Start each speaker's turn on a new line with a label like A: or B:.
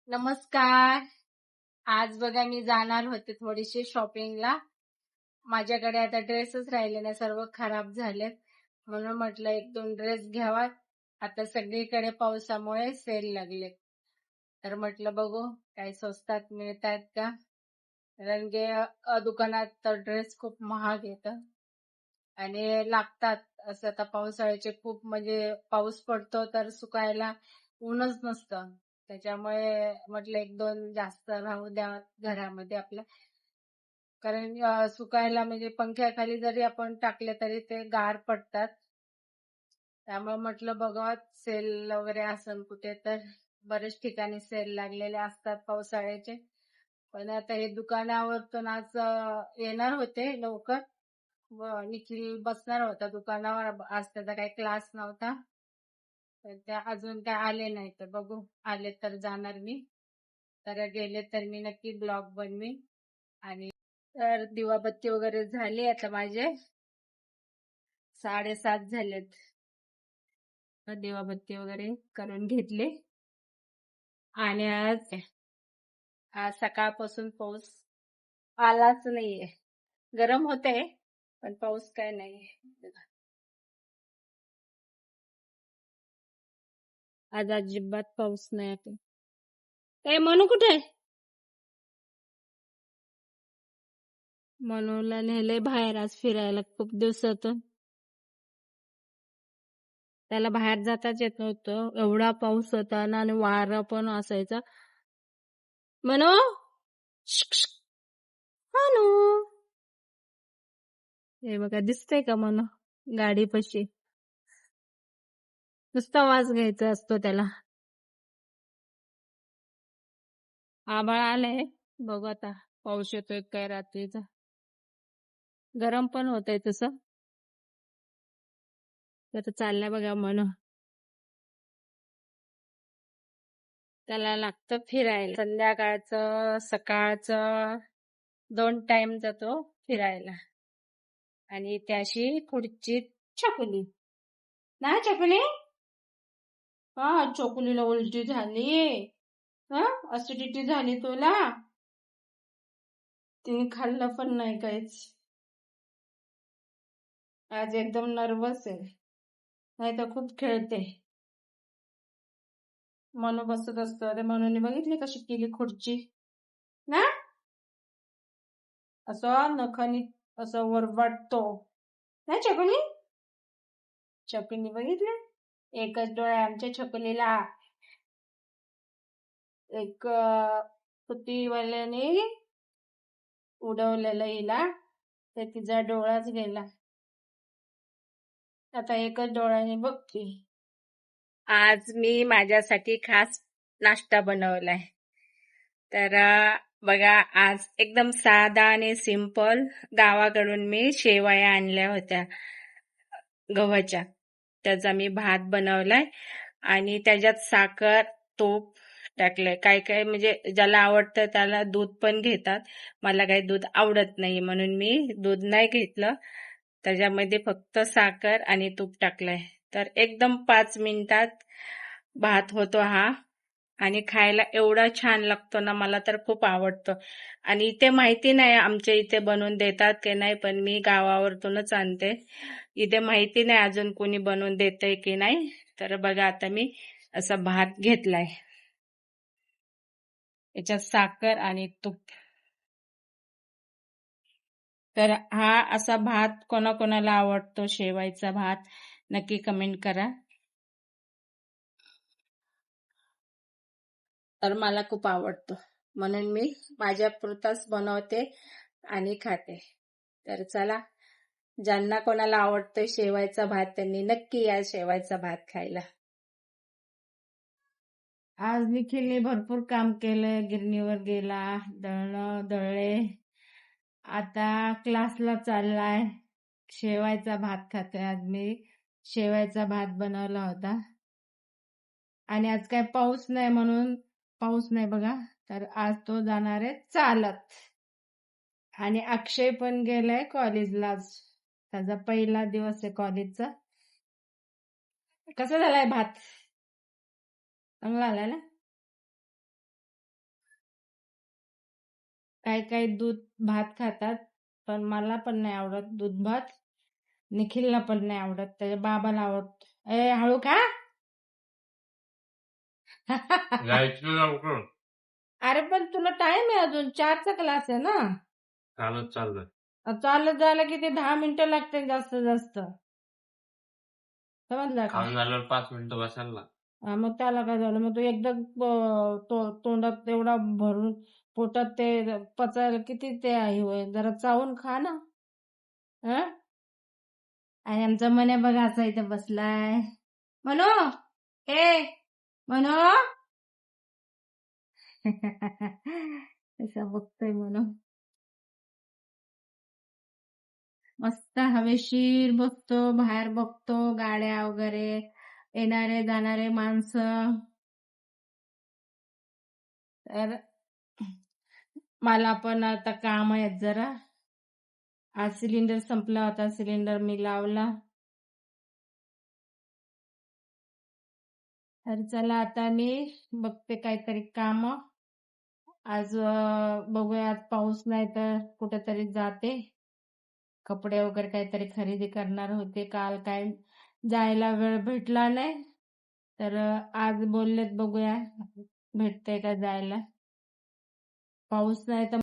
A: नमस्कार. आज बघा मी जाणार होते थोडीशी शॉपिंगला. माझ्याकडे आता ड्रेसच राहिले नाही, सर्व खराब झालेत. म्हणून म्हटलं 1-2 ड्रेस घ्यावा. आता सगळीकडे पावसामुळे सेल लागले. तर म्हटलं बघू काही स्वस्तात मिळतायत का? कारण की दुकानात तर ड्रेस खूप महाग येतं आणि लागतात. असं आता पावसाळ्याचे खूप म्हणजे पाऊस पडतो तर सुकायला ऊनच नसतं. त्याच्यामुळे म्हटलं 1-2 जास्त राहू द्या घरामध्ये आपल्या. कारण सुकायला म्हणजे पंख्याखाली जरी आपण टाकले तरी ते गार पडतात. त्यामुळे म्हटलं बघावं सेल वगैरे असेल कुठे तर. बरेच ठिकाणी सेल लागलेले असतात पावसाळ्याचे. पण आता हे दुकानावरतून आज येणार होते लवकर. निखिल बसणार होता दुकानावर. आज त्याचा काही क्लास नव्हता. तर त्या अजून काय आले नाही, तर बघू आले तर जाणार मी. तर गेले तर मी नक्की ब्लॉग बनवीन. आणि तर दिवाबत्ती वगैरे झाली आता माझे 7:30 झालेत. तर दिवाबत्ती वगैरे करून घेतले. आणि आज सकाळपासून पाऊस आलाच नाहीये. गरम होतंय पण पाऊस काय नाहीये. आज अजिबात पाऊस नाही आता. काय मनू कुठे आहे? मनूला नेले बाहेर आज फिरायला खूप दिवसातून. त्याला बाहेर जाताच येत नव्हतं. एवढा पाऊस होता ना आणि वारा पण असायचा. मनू, श्क, श्क. मनू, हे बघा दिसतंय का मनू गाडीपाशी. नुसता वास घ्यायचा असतो त्याला. आभाळ आलंय, बघू आता पाऊस येतोय काय रात्रीचा. गरम पण होतंय तसं. तर चाललंय बघा मनू. त्याला लागतं फिरायला. संध्याकाळचं सकाळचं 2 टाइम जातो फिरायला. आणि त्याशी पुढची छकुली. नाही छकुली? हा छकुलीला उलटी झाली. ऍसिडिटी झाली तुला. तिने खाल्लं पण नाही काहीच. आज एकदम नर्वस आहे. नाही तर खूप खेळते. मनू बसत असतो. अरे मनूने बघितली कशी केली खुर्ची ना, असं नखानी असं वरवाटतो ना छकुली. छकुलीने बघितलं, एकच डोळा आमच्या छकुलीला. एक पुतीवाल्याने उडवलेलं हिला, तर तिचा डोळाच गेला. आता एकच डोळ्याने बघते. आज मी माझ्यासाठी खास नाश्ता बनवलाय. तर बघा आज एकदम साधा आणि सिंपल. गावाकडून मी शेवया आणल्या होत्या गव्हाच्या. त्याचा मी भात बनवलाय आणि त्याच्यात साखर, तूप टाकलंय. काय काय म्हणजे ज्याला आवडतं त्याला दूध पण घेतात. मला काही दूध आवडत नाही म्हणून मी दूध नाही घेतलं. त्याच्यामध्ये फक्त साखर आणि तूप टाकलंय. तर एकदम 5 मिनिटात भात होतो हा. आणि खायला एवढा छान लागतो ना, मला तर खूप आवडतो. आणि इथे माहिती नाही आमच्या इथे बनवून देतात की नाही, पण मी गावावरतूनच आणते. इथे माहिती नाही अजून कोणी बनवून देतंय की नाही. तर बघा आता मी असा भात घेतलाय, याच्यात साखर आणि तूप. तर हा असा भात कोणाकोणाला आवडतो शेवायचा भात नक्की कमेंट करा. तर मला खूप आवडतो म्हणून मी माझ्या पुरताच बनवते आणि खाते. तर चला, ज्यांना कोणाला आवडतोय शेवायचा भात त्यांनी नक्की या शेवायचा भात खायला. आज निखिलने भरपूर काम केलं. गिरणीवर गेला, दळणं दळले. आता क्लासला चाललाय. शेवायचा भात खाते. आज मी शेवायचा भात बनवला होता. आणि आज काय पाऊस नाही म्हणून, पाऊस नाही बघा, तर आज तो जाणार आहे चालत. आणि अक्षय पण गेलाय कॉलेजला. त्याचा पहिला दिवस आहे कॉलेजचा. कसा झालाय भात? चांगला आलाय ना? काही काही दूध भात खातात, पण मला पण नाही आवडत दूध भात. निखिलला पण नाही आवडत, त्याच्या बाबाला आवडत. ए हळू खा.
B: जायचं लवकर.
A: अरे पण तुला टाइम आहे अजून, 4चा क्लास आहे ना.
B: चालत चाललंय.
A: चालत जायला किती 10 मिनिटं लागते जास्तीत जास्त. समजलं का?
B: खाऊन झाल्यावर 5 मिनिटं बसायला लाग.
A: मग त्याला काय झालं, मग तू एकदा तोंडात एवढा भरून पोटात ते पचायला किती ते आहे होय, जरा चावून खा ना. हं? आणि आमचा मने बघा असा इथे बसलाय. म्हणू ए म्हणू कसा बघतोय म्हणून. मस्त हवेशीर बसतो, बाहेर बघतो गाड्या वगैरे, येणारे जाणारे माणसं. तर मला पण आता काम आहेत जरा. आज सिलेंडर संपला होता, सिलेंडर मी लावला. तर चला आता मी बघते काहीतरी काम. आज बघूया, आज पाऊस नाही तर कुठेतरी जाते. कपडे वगैरे काहीतरी खरेदी करणार होते, काल काय जायला वेळ भेटला नाही. तर आज बोललेत बघूया भेटते का जायला. पाऊस नाही तर